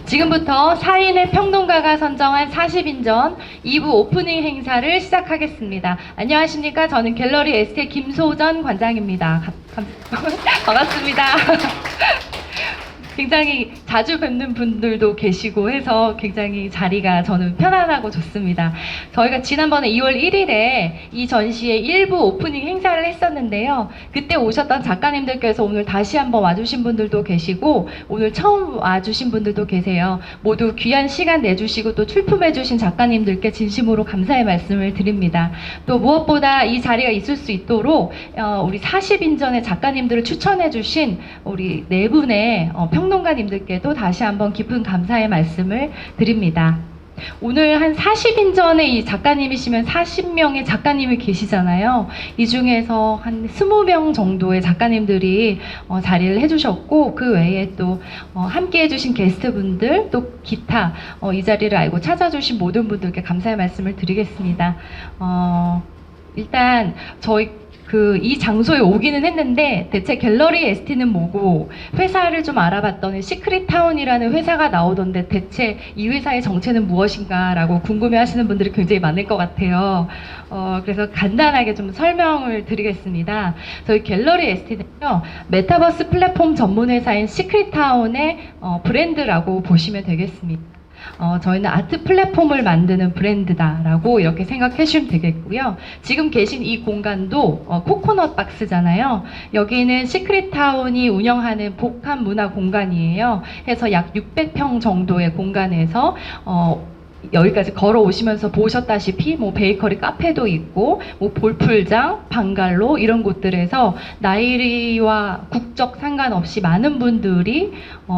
지금부터 4인의 평론가가 선정한 40인전 2부 오프닝 행사를 시작하겠습니다. 안녕하십니까? 저는 갤러리 ST 김소전 관장입니다. 반갑습니다. 굉장히 자주 뵙는 분들도 계시고 해서 굉장히 자리가 저는 편안하고 좋습니다. 저희가 지난번에 2월 1일에 이 전시의 일부 오프닝 행사를 했었는데요. 그때 오셨던 작가님들께서 오늘 다시 한번 와주신 분들도 계시고 오늘 처음 와주신 분들도 계세요. 모두 귀한 시간 내주시고 또 출품해주신 작가님들께 진심으로 감사의 말씀을 드립니다. 또 무엇보다 이 자리가 있을 수 있도록 우리 40인전의 작가님들을 추천해주신 우리 네 분의 평론가님들께도 다시 한번 깊은 감사의 말씀을 드립니다. 오늘 한 40인전의 이 작가님이시면 40명의 작가님이 계시잖아요. 이 중에서 한 20명 정도의 작가님들이 자리를 해주셨고 그 외에 또 함께 해주신 게스트분들 또 기타 이 자리를 알고 찾아주신 모든 분들께 감사의 말씀을 드리겠습니다. 일단 저희 이 장소에 오기는 했는데 대체 갤러리 ST는 뭐고 회사를 좀 알아봤더니 시크릿타운이라는 회사가 나오던데 대체 이 회사의 정체는 무엇인가 라고 궁금해 하시는 분들이 굉장히 많을 것 같아요. 그래서 간단하게 좀 설명을 드리겠습니다. 저희 갤러리 ST는요 메타버스 플랫폼 전문 회사인 시크릿타운의 브랜드라고 보시면 되겠습니다. 저희는 아트 플랫폼을 만드는 브랜드다라고 이렇게 생각해 주시면 되겠고요. 지금 계신 이 공간도 코코넛 박스잖아요. 여기는 시크릿타운이 운영하는 복합 문화 공간이에요. 해서 약 600평 정도의 공간에서 여기까지 걸어오시면서 보셨다시피 뭐 베이커리 카페도 있고 뭐 볼풀장, 방갈로 이런 곳들에서 나이와 국적 상관없이 많은 분들이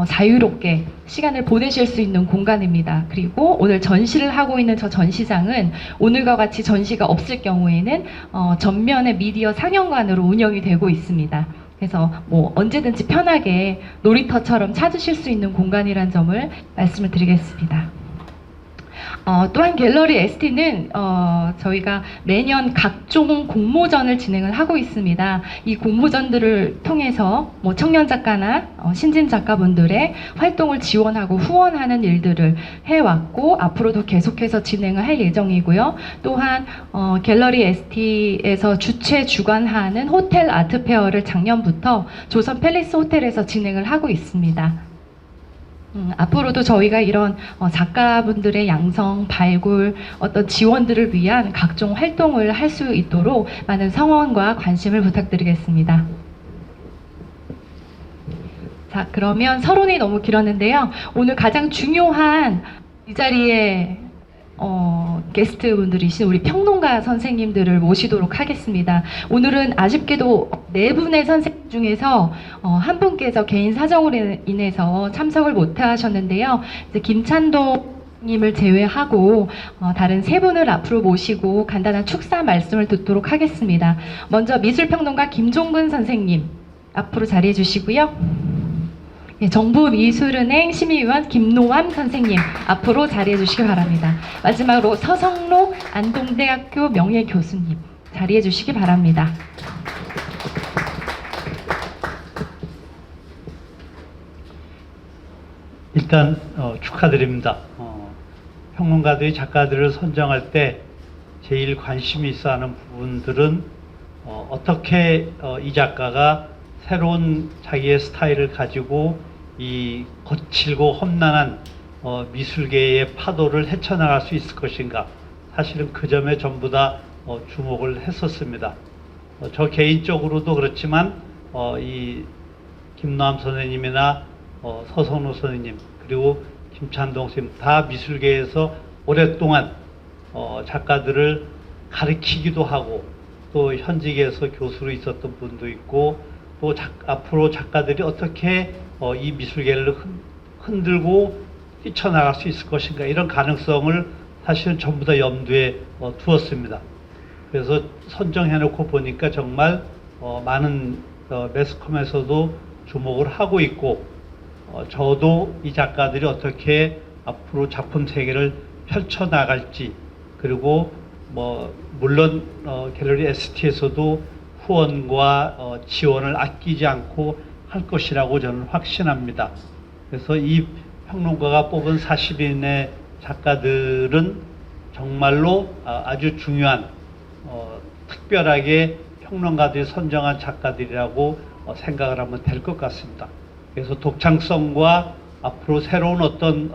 자유롭게 시간을 보내실 수 있는 공간입니다. 그리고 오늘 전시를 하고 있는 저 전시장은 오늘과 같이 전시가 없을 경우에는 전면의 미디어 상영관으로 운영이 되고 있습니다. 그래서 뭐 언제든지 편하게 놀이터처럼 찾으실 수 있는 공간이란 점을 말씀을 드리겠습니다. 또한 갤러리 ST는 저희가 매년 각종 공모전을 진행을 하고 있습니다. 이 공모전들을 통해서 뭐 청년 작가나 신진 작가분들의 활동을 지원하고 후원하는 일들을 해왔고 앞으로도 계속해서 진행을 할 예정이고요. 또한 갤러리 ST에서 주최 주관하는 호텔 아트페어를 작년부터 조선 팰리스 호텔에서 진행을 하고 있습니다. 앞으로도 저희가 이런 작가분들의 양성, 발굴, 어떤 지원들을 위한 각종 활동을 할 수 있도록 많은 성원과 관심을 부탁드리겠습니다. 자, 그러면 서론이 너무 길었는데요. 오늘 가장 중요한 이 자리에 게스트분들이신 우리 평론가 선생님들을 모시도록 하겠습니다. 오늘은 아쉽게도 네 분의 선생님 중에서 한 분께서 개인 사정으로 인해서 참석을 못 하셨는데요. 이제 김찬동 님을 제외하고 다른 세 분을 앞으로 모시고 간단한 축사 말씀을 듣도록 하겠습니다. 먼저 미술평론가 김종근 선생님 앞으로 자리해 주시고요. 정부미술은행 심의위원 김노암 선생님 앞으로 자리해 주시기 바랍니다. 마지막으로 서성록 안동대학교 명예교수님 자리해 주시기 바랍니다. 일단 축하드립니다. 평론가들이 작가들을 선정할 때 제일 관심이 있어 하는 부분들은 어떻게 이 작가가 새로운 자기의 스타일을 가지고 이 거칠고 험난한 미술계의 파도를 헤쳐나갈 수 있을 것인가. 사실은 그 점에 전부 다 주목을 했었습니다. 저 개인적으로도 그렇지만 이 김노암 선생님이나 서성로 선생님 그리고 김찬동 선생님 다 미술계에서 오랫동안 작가들을 가르치기도 하고 또 현직에서 교수로 있었던 분도 있고 또 앞으로 작가들이 어떻게 이 미술계를 흔들고 뛰쳐나갈 수 있을 것인가 이런 가능성을 사실은 전부 다 염두에 두었습니다. 그래서 선정해놓고 보니까 정말 많은 매스컴에서도 주목을 하고 있고 저도 이 작가들이 어떻게 앞으로 작품 세계를 펼쳐나갈지 그리고 물론 갤러리 ST에서도 후원과 지원을 아끼지 않고 할 것이라고 저는 확신합니다. 그래서 이 평론가가 뽑은 40인의 작가들은 정말로 아주 중요한 특별하게 평론가들이 선정한 작가들이라고 생각을 하면 될 것 같습니다. 그래서 독창성과 앞으로 새로운 어떤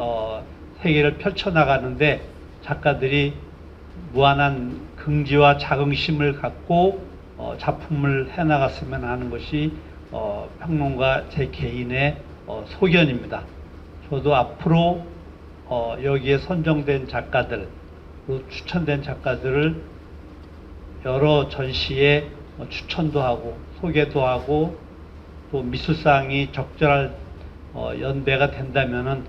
세계를 펼쳐나가는데 작가들이 무한한 긍지와 자긍심을 갖고 작품을 해나갔으면 하는 것이 평론가 제 개인의 소견입니다. 저도 앞으로 여기에 선정된 작가들, 추천된 작가들을 여러 전시에 추천도 하고 소개도 하고 또 미술상이 적절한 연배가 된다면은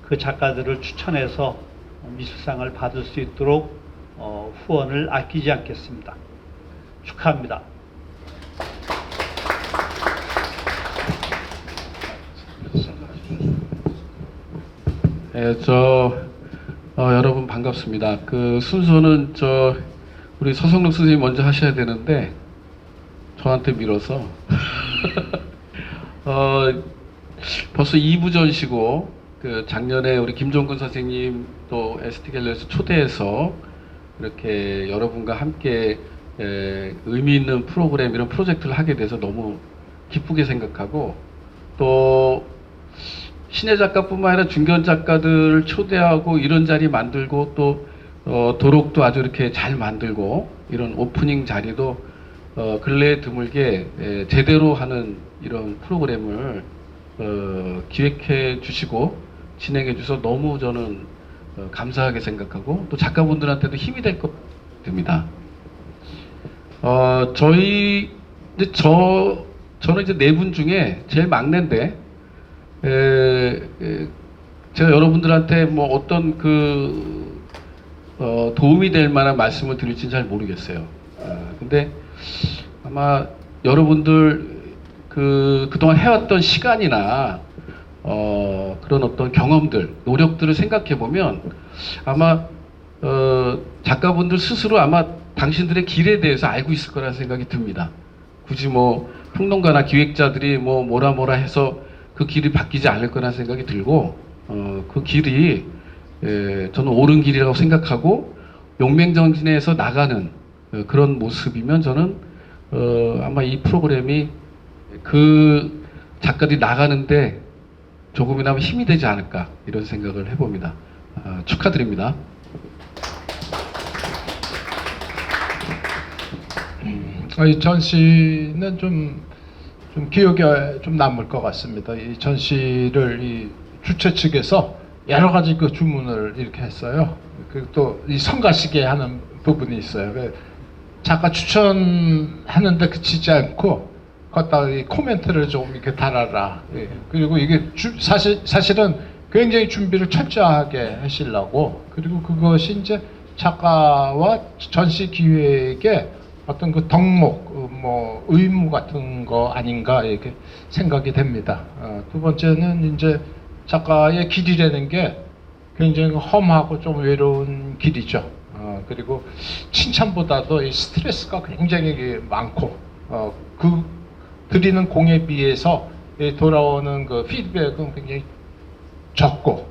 그 작가들을 추천해서 미술상을 받을 수 있도록 후원을 아끼지 않겠습니다. 축하합니다. 네, 여러분 반갑습니다. 그 순서는 우리 서성록 선생님 먼저 하셔야 되는데 저한테 밀어서 벌써 2부 전시고 그 작년에 우리 김종근 선생님 또 ST갤러리에서 초대해서 이렇게 여러분과 함께 의미 있는 프로그램 이런 프로젝트를 하게 돼서 너무 기쁘게 생각하고 또 신예 작가뿐만 아니라 중견 작가들을 초대하고 이런 자리 만들고 또 도록도 아주 이렇게 잘 만들고 이런 오프닝 자리도 근래에 드물게 제대로 하는 이런 프로그램을 기획해 주시고 진행해 주셔서 너무 저는 감사하게 생각하고 또 작가분들한테도 힘이 될 것 됩니다. 저는 이제 네 분 중에 제일 막내인데 제가 여러분들한테 뭐 어떤 도움이 될 만한 말씀을 드릴지는 잘 모르겠어요. 근데 아마 여러분들 그동안 해왔던 시간이나 그런 어떤 경험들, 노력들을 생각해 보면 아마 작가분들 스스로 아마 당신들의 길에 대해서 알고 있을 거라는 생각이 듭니다. 굳이 뭐 평론가나 기획자들이 뭐라 해서 그 길이 바뀌지 않을 거라는 생각이 들고 그 길이 저는 옳은 길이라고 생각하고 용맹정진해서 나가는 그런 모습이면 저는 아마 이 프로그램이 그 작가들이 나가는데 조금이나마 힘이 되지 않을까 이런 생각을 해봅니다. 축하드립니다. 이 전시는 좀 기억에 좀 남을 것 같습니다. 이 전시를 이 주최 측에서 여러 가지 그 주문을 이렇게 했어요. 그리고 또 이 성가시게 하는 부분이 있어요. 작가 추천하는데 그치지 않고 거기다가 이 코멘트를 좀 이렇게 달아라. 그리고 이게 사실은 굉장히 준비를 철저하게 하시려고, 그리고 그것이 이제 작가와 전시 기획에 어떤 그 덕목, 의무 같은 거 아닌가 이렇게 생각이 됩니다. 두 번째는 이제 작가의 길이라는 게 굉장히 험하고 좀 외로운 길이죠. 그리고 칭찬보다도 이 스트레스가 굉장히 많고, 그 드리는 공에 비해서 돌아오는 그 피드백은 굉장히 적고,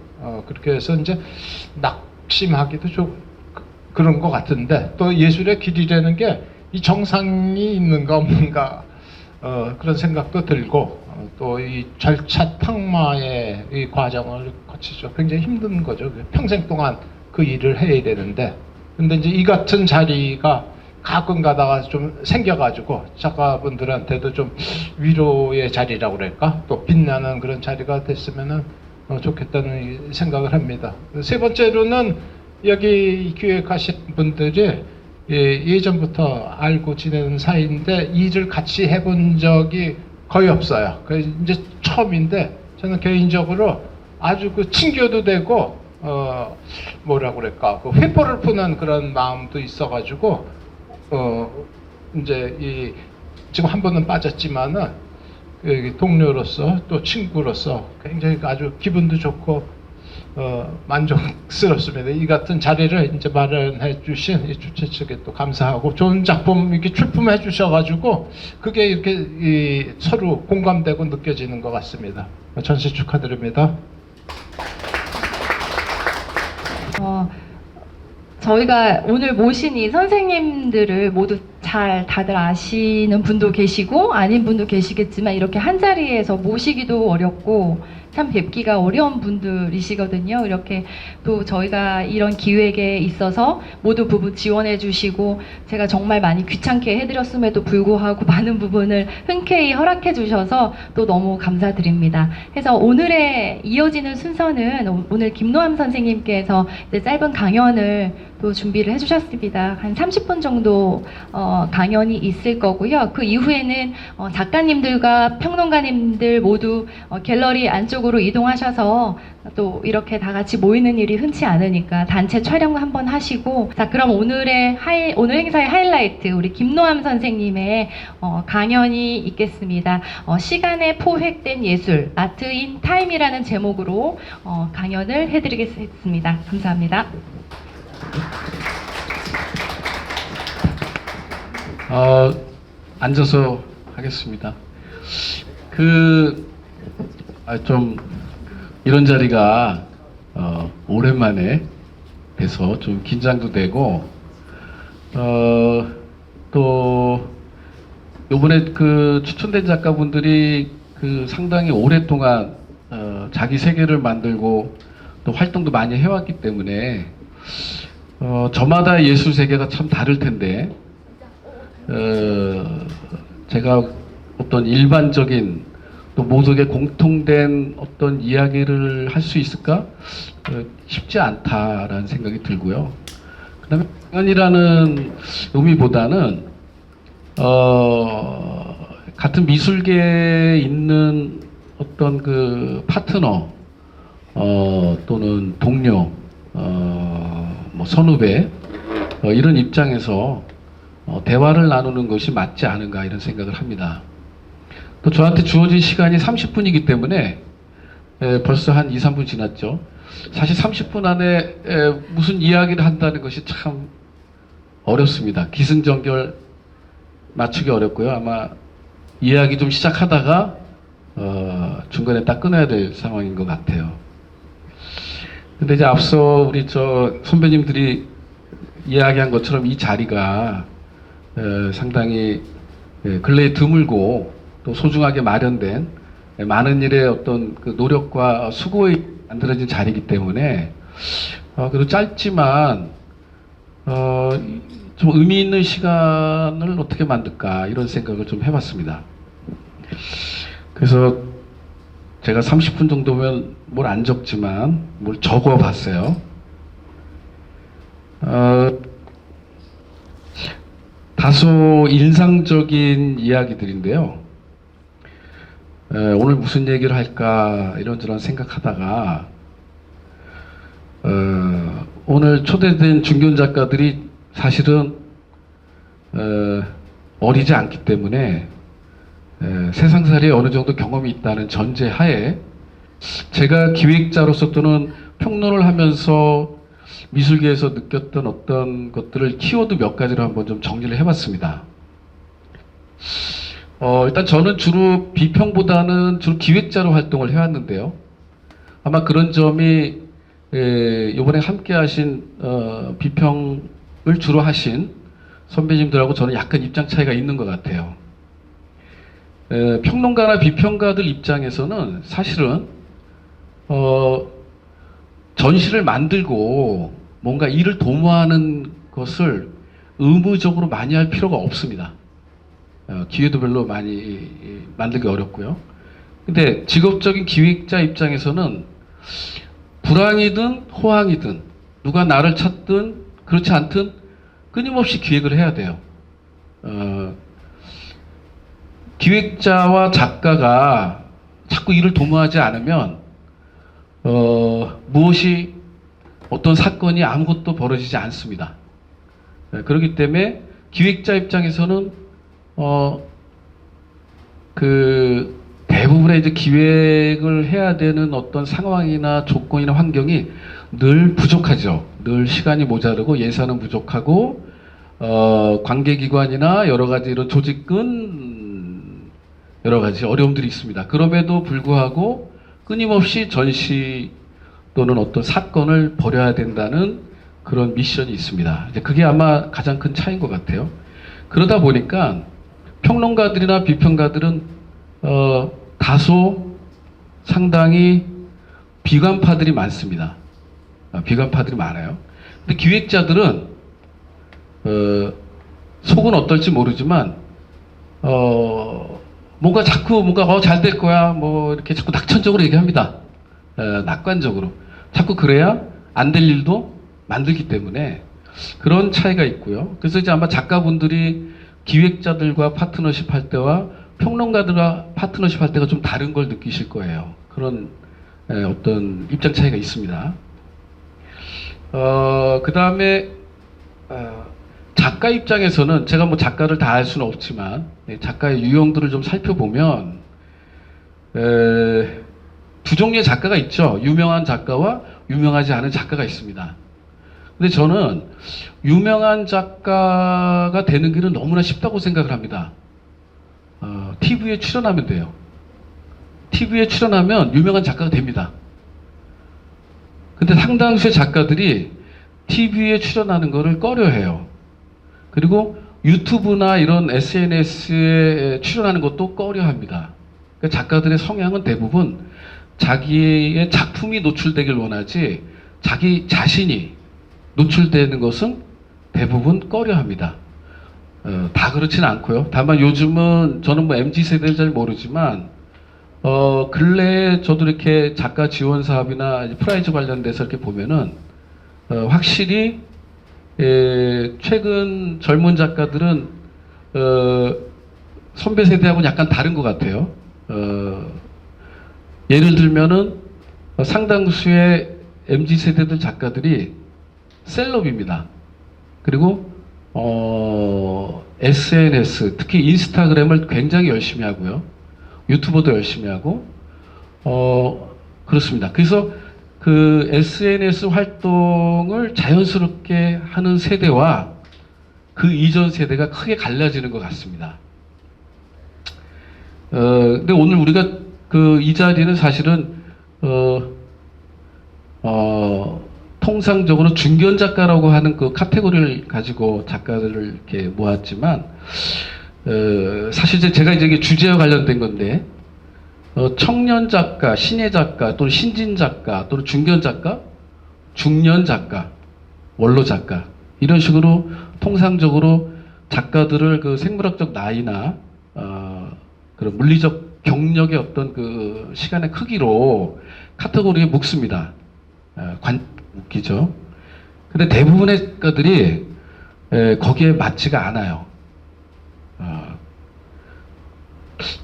그렇게 해서 이제 낙심하기도 좀 그런 것 같은데, 또 예술의 길이라는 게 이 정상이 있는가 없는가 그런 생각도 들고, 또 이 절차 탕마의 이 과정을 거치죠. 굉장히 힘든 거죠. 평생 동안 그 일을 해야 되는데, 근데 이제 이 같은 자리가 가끔 가다가 좀 생겨가지고 작가분들한테도 좀 위로의 자리라고 그럴까, 또 빛나는 그런 자리가 됐으면은 좋겠다는 생각을 합니다. 세 번째로는 여기 기획하신 분들이 예전부터 알고 지내는 사이인데 일을 같이 해본 적이 거의 없어요. 그래서 이제 처음인데 저는 개인적으로 아주 그 친교도 되고 뭐라고 그럴까, 그 회포를 푸는 그런 마음도 있어가지고 이제 지금 한 번은 빠졌지만은 동료로서 또 친구로서 굉장히 아주 기분도 좋고 만족스럽습니다. 이 같은 자리를 이제 마련해 주신 이 주최 측에 또 감사하고, 좋은 작품 이렇게 출품해 주셔가지고 그게 이렇게 서로 공감되고 느껴지는 것 같습니다. 전시 축하드립니다. 저희가 오늘 모신 이 선생님들을 모두 잘 다들 아시는 분도 계시고 아닌 분도 계시겠지만 이렇게 한 자리에서 모시기도 어렵고 참 뵙기가 어려운 분들이시거든요. 이렇게 또 저희가 이런 기획에 있어서 모두 부분 지원해 주시고 제가 정말 많이 귀찮게 해드렸음에도 불구하고 많은 부분을 흔쾌히 허락해 주셔서 또 너무 감사드립니다. 그래서 오늘의 이어지는 순서는 오늘 김노함 선생님께서 이제 짧은 강연을 또 준비를 해주셨습니다. 한 30분 정도 강연이 있을 거고요. 그 이후에는 작가님들과 평론가님들 모두 갤러리 안쪽으로 이동하셔서 또 이렇게 다 같이 모이는 일이 흔치 않으니까 단체 촬영 한번 하시고, 자 그럼 오늘 행사의 하이라이트 우리 김노함 선생님의 강연이 있겠습니다. 시간에 포획된 예술 아트 인 타임이라는 제목으로 강연을 해드리겠습니다. 감사합니다. 앉아서 하겠습니다. 좀 이런 자리가 오랜만에 돼서 좀 긴장도 되고, 또 요번에 그 추천된 작가분들이 상당히 오랫동안 자기 세계를 만들고 또 활동도 많이 해왔기 때문에 저마다 예술 세계가 참 다를 텐데, 제가 어떤 일반적인 또 모두에게 공통된 어떤 이야기를 할 수 있을까? 쉽지 않다라는 생각이 들고요. 그 다음에 공연이라는 의미보다는 같은 미술계에 있는 어떤 그 파트너 또는 동료 뭐 선후배 이런 입장에서 대화를 나누는 것이 맞지 않은가 이런 생각을 합니다. 또 저한테 주어진 시간이 30분이기 때문에 벌써 한 2, 3분 지났죠. 사실 30분 안에 무슨 이야기를 한다는 것이 참 어렵습니다. 기승전결 맞추기 어렵고요. 아마 이야기 좀 시작하다가 중간에 딱 끊어야 될 상황인 것 같아요. 근데 이제 앞서 우리 선배님들이 이야기한 것처럼 이 자리가 상당히 근래에 드물고 또 소중하게 마련된 많은 일의 어떤 그 노력과 수고에 만들어진 자리이기 때문에 그래도 짧지만 좀 의미 있는 시간을 어떻게 만들까 이런 생각을 좀 해봤습니다. 그래서 제가 30분 정도면 뭘 안 적지만 뭘 적어봤어요. 다소 인상적인 이야기들인데요. 오늘 무슨 얘기를 할까 이런저런 생각하다가 오늘 초대된 중견 작가들이 사실은 어리지 않기 때문에 세상살이에 어느 정도 경험이 있다는 전제하에 제가 기획자로서 또는 평론을 하면서 미술계에서 느꼈던 어떤 것들을 키워드 몇 가지로 한번 좀 정리를 해봤습니다. 일단 저는 주로 비평보다는 주로 기획자로 활동을 해왔는데요. 아마 그런 점이 이번에 함께 하신 비평을 주로 하신 선배님들하고 저는 약간 입장 차이가 있는 것 같아요. 평론가나 비평가들 입장에서는 사실은 전시를 만들고 뭔가 일을 도모하는 것을 의무적으로 많이 할 필요가 없습니다. 기회도 별로 많이 만들기 어렵고요. 근데 직업적인 기획자 입장에서는 불황이든 호황이든 누가 나를 찾든 그렇지 않든 끊임없이 기획을 해야 돼요. 기획자와 작가가 자꾸 일을 도모하지 않으면 무엇이 어떤 사건이 아무것도 벌어지지 않습니다. 그렇기 때문에 기획자 입장에서는 대부분의 이제 기획을 해야 되는 어떤 상황이나 조건이나 환경이 늘 부족하죠. 늘 시간이 모자르고 예산은 부족하고 관계기관이나 여러 가지 이런 여러 가지 어려움들이 있습니다. 그럼에도 불구하고 끊임없이 전시 또는 어떤 사건을 벌여야 된다는 그런 미션이 있습니다. 이제 그게 아마 가장 큰 차이인 것 같아요. 그러다 보니까 평론가들이나 비평가들은 다소 상당히 비관파들이 많습니다. 비관파들이 많아요. 근데 기획자들은 속은 어떨지 모르지만 뭔가 자꾸 뭔가 잘 될 거야 뭐 이렇게 자꾸 낙천적으로 얘기합니다. 낙관적으로 자꾸 그래야 안 될 일도 만들기 때문에 그런 차이가 있고요. 그래서 이제 아마 작가분들이 기획자들과 파트너십 할 때와 평론가들과 파트너십 할 때가 좀 다른 걸 느끼실 거예요. 그런 어떤 입장 차이가 있습니다. 그 다음에 작가 입장에서는 제가 뭐 작가를 다 알 수는 없지만 작가의 유형들을 좀 살펴보면 두 종류의 작가가 있죠. 유명한 작가와 유명하지 않은 작가가 있습니다. 근데 저는 유명한 작가가 되는 길은 너무나 쉽다고 생각을 합니다. TV에 출연하면 돼요. TV에 출연하면 유명한 작가가 됩니다. 근데 상당수의 작가들이 TV에 출연하는 것을 꺼려해요. 그리고 유튜브나 이런 SNS에 출연하는 것도 꺼려합니다. 그러니까 작가들의 성향은 대부분 자기의 작품이 노출되길 원하지 자기 자신이 노출되는 것은 대부분 꺼려합니다. 다 그렇지는 않고요. 다만 요즘은 저는 뭐 MZ세대를 잘 모르지만 근래에 저도 이렇게 작가 지원 사업이나 프라이즈 관련돼서 이렇게 보면은 확실히 최근 젊은 작가들은 선배 세대하고는 약간 다른 것 같아요. 예를 들면은 상당수의 MZ세대들 작가들이 셀럽입니다. 그리고 SNS, 특히 인스타그램을 굉장히 열심히 하고요. 유튜버도 열심히 하고 그렇습니다. 그래서 그 SNS 활동을 자연스럽게 하는 세대와 그 이전 세대가 크게 갈라지는 것 같습니다. 근데 오늘 우리가 이 자리는 사실은 통상적으로 중견 작가라고 하는 그 카테고리를 가지고 작가들을 이렇게 모았지만 사실 제가 이제 주제와 관련된 건데 청년 작가, 신예 작가, 또는 신진 작가, 또는 중견 작가, 중년 작가, 원로 작가 이런 식으로 통상적으로 작가들을 그 생물학적 나이나 그런 물리적 경력의 어떤 그 시간의 크기로 카테고리에 묶습니다. 묶이죠. 근데 대부분의 작가들이 거기에 맞지가 않아요.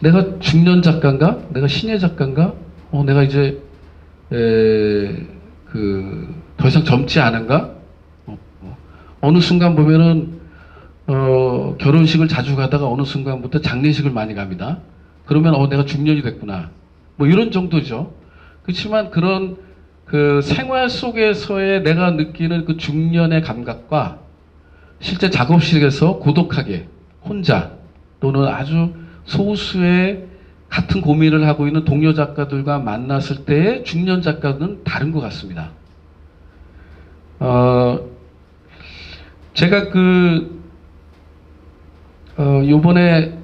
내가 중년 작가인가? 내가 신예 작가인가? 내가 이제 더 이상 젊지 않은가? 어느 순간 보면은 결혼식을 자주 가다가 어느 순간부터 장례식을 많이 갑니다. 그러면 내가 중년이 됐구나. 뭐 이런 정도죠. 그렇지만 그런 그 생활 속에서의 내가 느끼는 그 중년의 감각과 실제 작업실에서 고독하게 혼자 또는 아주 소수의 같은 고민을 하고 있는 동료 작가들과 만났을 때의 중년 작가는 다른 것 같습니다. 제가 요번에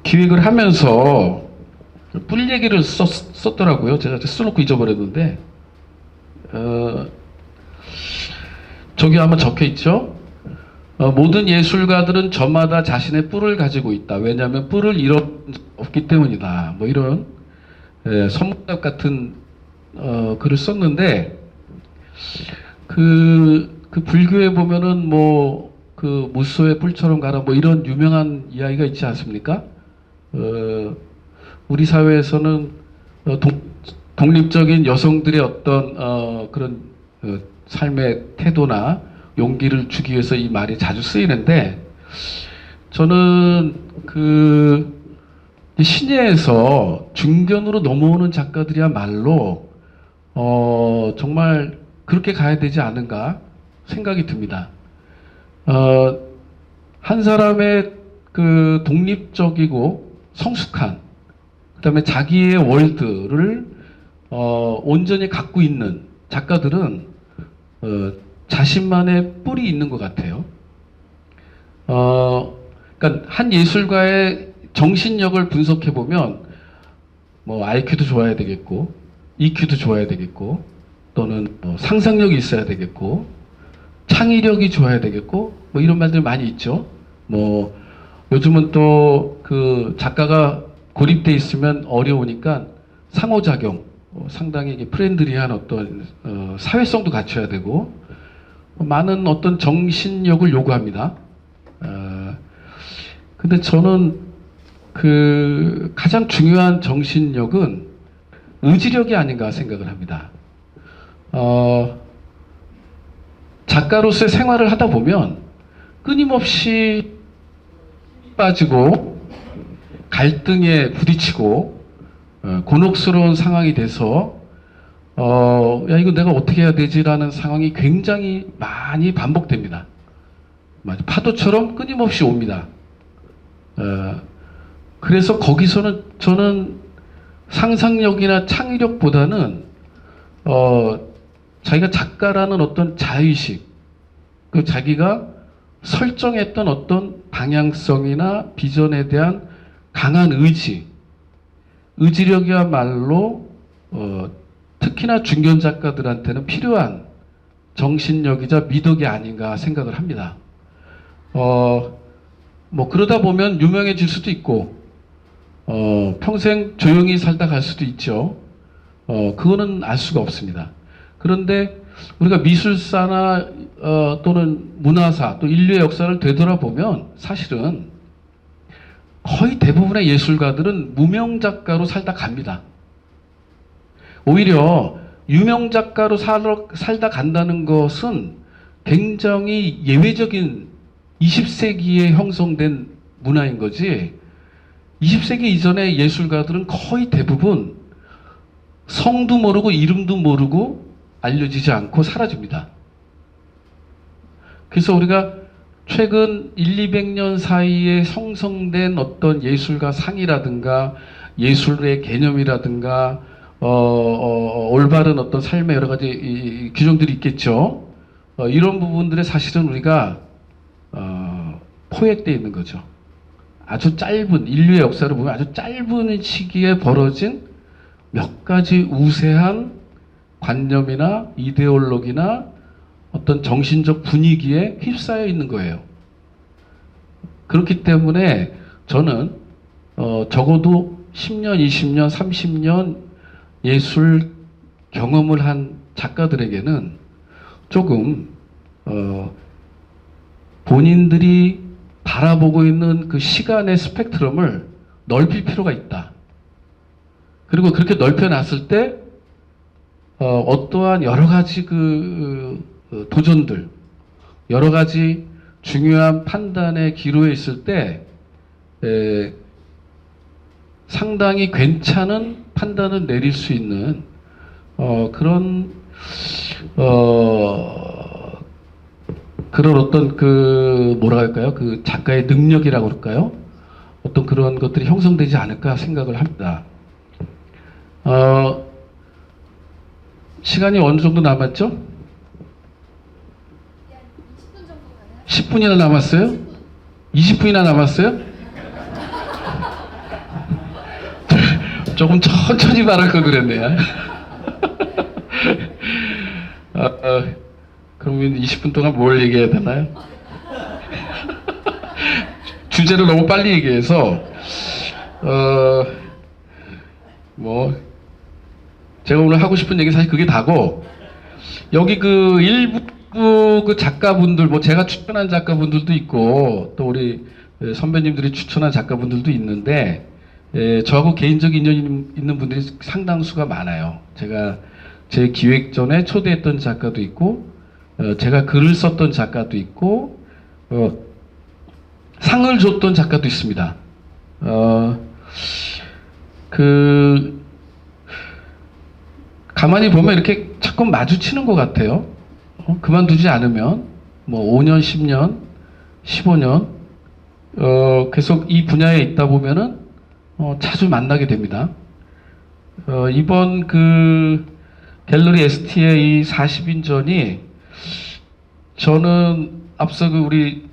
기획을 하면서 뿔 얘기를 썼더라고요. 제가 써놓고 잊어버렸는데, 저기 아마 적혀 있죠? 모든 예술가들은 저마다 자신의 뿔을 가지고 있다. 왜냐하면 뿔을 잃었기 때문이다. 뭐 이런 선문답 같은 글을 썼는데 그 불교에 보면은 뭐 그 무소의 뿔처럼 가라 뭐 이런 유명한 이야기가 있지 않습니까? 우리 사회에서는 독립적인 여성들의 어떤 그런 삶의 태도나 용기를 주기 위해서 이 말이 자주 쓰이는데 저는 신예에서 중견으로 넘어오는 작가들이야말로 정말 그렇게 가야 되지 않은가 생각이 듭니다. 한 사람의 그 독립적이고 성숙한 그다음에 자기의 월드를 온전히 갖고 있는 작가들은 자신만의 뿔이 있는 것 같아요. 그러니까 한 예술가의 정신력을 분석해 보면 뭐 IQ도 좋아야 되겠고, EQ도 좋아야 되겠고, 또는 상상력이 있어야 되겠고, 창의력이 좋아야 되겠고, 뭐 이런 말들 많이 있죠. 뭐 요즘은 또 그 작가가 고립돼 있으면 어려우니까 상호작용, 상당히 프렌들리한 어떤 사회성도 갖춰야 되고, 많은 어떤 정신력을 요구합니다. 근데 저는 그 가장 중요한 정신력은 의지력이 아닌가 생각을 합니다. 작가로서의 생활을 하다 보면 끊임없이 빠지고 갈등에 부딪히고 곤혹스러운 상황이 돼서 야 이거 내가 어떻게 해야 되지라는 상황이 굉장히 많이 반복됩니다. 파도처럼 끊임없이 옵니다. 그래서 거기서는 저는 상상력이나 창의력보다는 자기가 작가라는 어떤 자의식, 그 자기가 설정했던 어떤 방향성이나 비전에 대한 강한 의지력이야말로 특히나 중견 작가들한테는 필요한 정신력이자 미덕이 아닌가 생각을 합니다. 뭐 그러다 보면 유명해질 수도 있고 평생 조용히 살다 갈 수도 있죠. 그거는 알 수가 없습니다. 그런데 우리가 미술사나 또는 문화사 또 인류의 역사를 되돌아보면 사실은 거의 대부분의 예술가들은 무명 작가로 살다 갑니다. 오히려 유명 작가로 살다 간다는 것은 굉장히 예외적인 20세기에 형성된 문화인 거지, 20세기 이전의 예술가들은 거의 대부분 성도 모르고 이름도 모르고 알려지지 않고 사라집니다. 그래서 우리가 최근 200년 사이에 형성된 어떤 예술가 상이라든가 예술의 개념이라든가 올바른 어떤 삶의 여러 가지 규정들이 있겠죠. 이런 부분들에 사실은 우리가 포획되어 있는 거죠. 아주 짧은 인류의 역사를 보면 아주 짧은 시기에 벌어진 몇 가지 우세한 관념이나 이데올로기나 어떤 정신적 분위기에 휩싸여 있는 거예요. 그렇기 때문에 저는 적어도 10년, 20년, 30년 예술 경험을 한 작가들에게는 조금 본인들이 바라보고 있는 그 시간의 스펙트럼을 넓힐 필요가 있다. 그리고 그렇게 넓혀놨을 때 어떠한 여러 가지 도전들, 여러 가지 중요한 판단의 기로에 있을 때 상당히 괜찮은 판단을 내릴 수 있는 그런 어떤 뭐라 할까요? 그 작가의 능력이라고 그럴까요? 어떤 그런 것들이 형성되지 않을까 생각을 합니다. 시간이 어느 정도 남았죠? 10분이나 남았어요? 20분이나 남았어요? 조금 천천히 말할 걸 그랬네요. 그러면 20분 동안 뭘 얘기해야 되나요? 주제를 너무 빨리 얘기해서 제가 오늘 하고 싶은 얘기 사실 그게 다고, 여기 일부 그 작가분들, 제가 추천한 작가분들도 있고 또 우리 선배님들이 추천한 작가분들도 있는데 저하고 개인적 인연이 있는 분들이 상당수가 많아요. 제가 제 기획전에 초대했던 작가도 있고 제가 글을 썼던 작가도 있고 상을 줬던 작가도 있습니다. 가만히 보면 이렇게 자꾸 마주치는 것 같아요. 그만두지 않으면 5년, 10년, 15년 계속 이 분야에 있다 보면은 자주 만나게 됩니다. 이번 그 갤러리 ST의 이 40인전이 저는 앞서 그 우리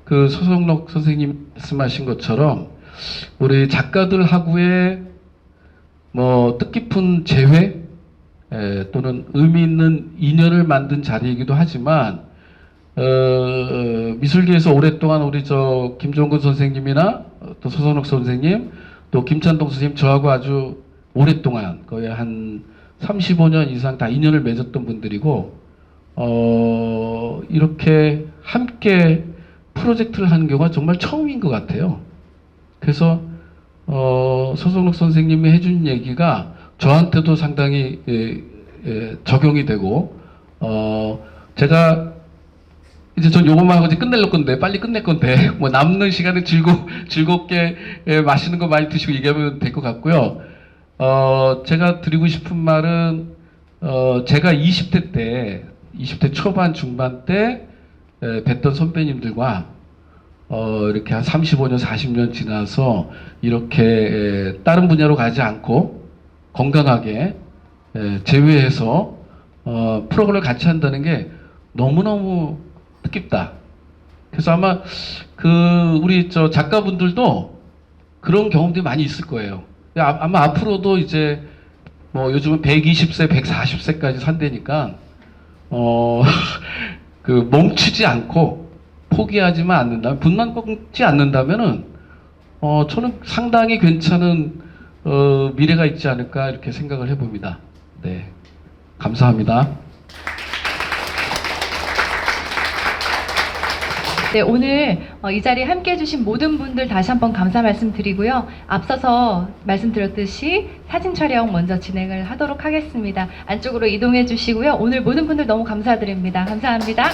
그 서성록 선생님 말씀하신 것처럼 우리 작가들하고의 뭐 뜻깊은 재회 또는 의미 있는 인연을 만든 자리이기도 하지만 미술계에서 오랫동안 우리 저 김종근 선생님이나 또 서성록 선생님 또 김찬동 선생님 저하고 아주 오랫동안 거의 한 35년 이상 다 인연을 맺었던 분들이고 이렇게 함께 프로젝트를 하는 경우가 정말 처음인 것 같아요. 그래서 서성록 선생님이 해준 얘기가 저한테도 상당히 적용이 되고 제가 이제 전 요것만 하고 이제 끝낼 건데 빨리 끝낼 건데 뭐 남는 시간에 즐겁게 맛있는 거 많이 드시고 얘기하면 될 것 같고요. 제가 드리고 싶은 말은 제가 20대 초반 중반 때 뵀던 선배님들과 이렇게 한 35년 40년 지나서 이렇게 다른 분야로 가지 않고 건강하게 재회해서 프로그램을 같이 한다는 게 너무너무 뜻깊다. 그래서 아마 그 우리 저 작가분들도 그런 경험들이 많이 있을 거예요. 아마 앞으로도 이제 뭐 요즘은 120세, 140세까지 산다니까 그 멈추지 않고 포기하지만 않는다면, 분만 꺾지 않는다면은 저는 상당히 괜찮은 미래가 있지 않을까 이렇게 생각을 해봅니다. 네, 감사합니다. 네, 오늘 이 자리에 함께 해주신 모든 분들 다시 한번 감사 말씀드리고요. 앞서서 말씀드렸듯이 사진 촬영 먼저 진행을 하도록 하겠습니다. 안쪽으로 이동해 주시고요. 오늘 모든 분들 너무 감사드립니다. 감사합니다.